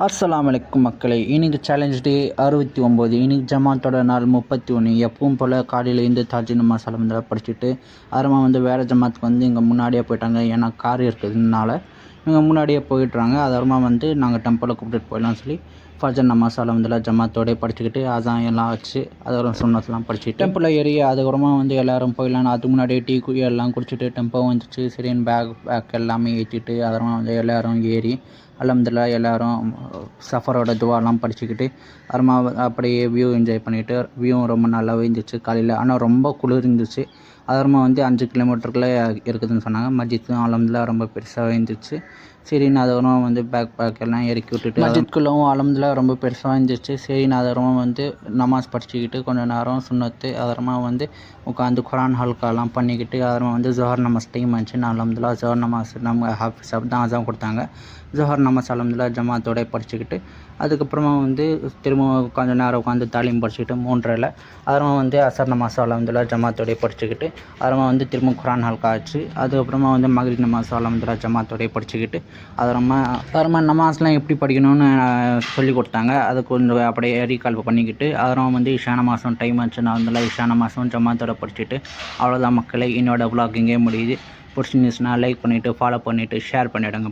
அஸ்ஸலாமு அலைக்கும் மக்களே. இன்றைக்கி சேலஞ்ச் டே 69. இன்றைக்கி ஜமாத்தோட நாள் 31. எப்பவும் போல் காலையில் இந்த தாஜி நமாஸ் அல்ஹம்துலில்லாஹ் படிச்சுட்டு அப்புறமா வேறு ஜமாத்துக்கு இங்கே முன்னாடியே போயிட்டாங்க. ஏன்னா கார் இருக்கிறதுனால இங்கே முன்னாடியே போயிட்டுறாங்க. அதுக்கப்புறமா நாங்கள் டெம்பிளில் கூப்பிட்டுட்டு போயிடலாம்னு சொல்லி ஃபஜர் நமாஸ் அல்ஹம்துலில்லாஹ் ஜமாத்தோடய படிச்சுக்கிட்டு அதான் எல்லாம் வச்சு அதுக்கப்புறம் சுன்னத்லாம் படிச்சுட்டு டெம்பிளில் ஏறி அதுக்கப்புறமா எல்லோரும் போயிடலாம். அதுக்கு முன்னாடியே டீ எல்லாம் குடிச்சிட்டு டெம்போ வந்துச்சு. சரின்னு பேக் எல்லாமே ஏற்றிட்டு அதுக்கப்புறமா எல்லோரும் ஏறி அல்ஹம்துலில்லாஹ் எல்லோரும் சஃபரோட துவாலாம் படிச்சுக்கிட்டு அப்புறமா அப்படியே வியூ என்ஜாய் பண்ணிவிட்டு வியூவும் ரொம்ப நல்லாவே இருந்துச்சு காலையில். ஆனால் ரொம்ப குளிர் இருந்துச்சு. அதுக்கப்புறமா 5 கிலோமீட்டருக்குள்ளே இருக்குதுன்னு சொன்னாங்க. மஸ்ஜித்தும் அல்ஹம்துலில்லாஹ் ரொம்ப பெருசாகவே இருந்துச்சு. சரின்னு அதுக்கப்புறமா பேக் எல்லாம் இறக்கி விட்டுட்டு மஸ்ஜித்குள்ளவும் அல்ஹம்துலில்லாஹ் ரொம்ப பெருசாக இருந்துச்சு. சரின்னு அதுக்கப்புறமா நமாஸ் படிச்சுக்கிட்டு கொஞ்சம் நேரம் சுன்னத்து அதுக்கப்புறமா உட்காந்து குரான் ஹல்காலாம் பண்ணிக்கிட்டு அதுக்கப்புறமா ஜோஹர் நமாஸ் டைம் ஆச்சு. நான் அல்ஹம்துலில்லாஹ் ஜோஹர் நமாஸ் நம்ம ஹாஃபிஸ் தான் அதான் கொடுத்தாங்க. ஜோஹர் நமாஸ் அல்ஹம்துலில்லாஹ் ஜமாத்தோட படிச்சுக்கிட்டு அதுக்கப்புறமா திரும்ப கொஞ்சம் நேரம் உட்காந்து தாலீம் படிச்சுக்கிட்டு 3:30 அதுக்கப்புறமா அசர் நமாஸ் அல்ஹம்துலில்லாஹ் ஜமாத்தோடய படிச்சுக்கிட்டு அதுக்கப்புறமா திரும்ப குரான் ஹல்கா ஆச்சு. அதுக்கப்புறமா மக்ரிப் நமாஸ் அல்ஹம்துலில்லாஹ் ஜமாத்தோடய படிச்சுக்கிட்டு அதுக்கப்புறமா நமாஸ்லாம் எப்படி படிக்கணும்னு சொல்லி கொடுத்தாங்க. அது கொஞ்சம் அப்படியே ரீகால் பண்ணிக்கிட்டு அதுக்கப்புறமா இஷா நமாஸும் டைம் ஆச்சு. நான் இஷா நமாஸும் ஜமாத்தோட படிச்சுட்டு அவ்வளோதான் மக்களே. என்னோடய விலாக் இங்கே முடியுது. பிடிச்சிருந்துச்சுன்னா லைக் பண்ணிவிட்டு ஃபாலோ பண்ணிவிட்டு ஷேர் பண்ணிவிடுங்க.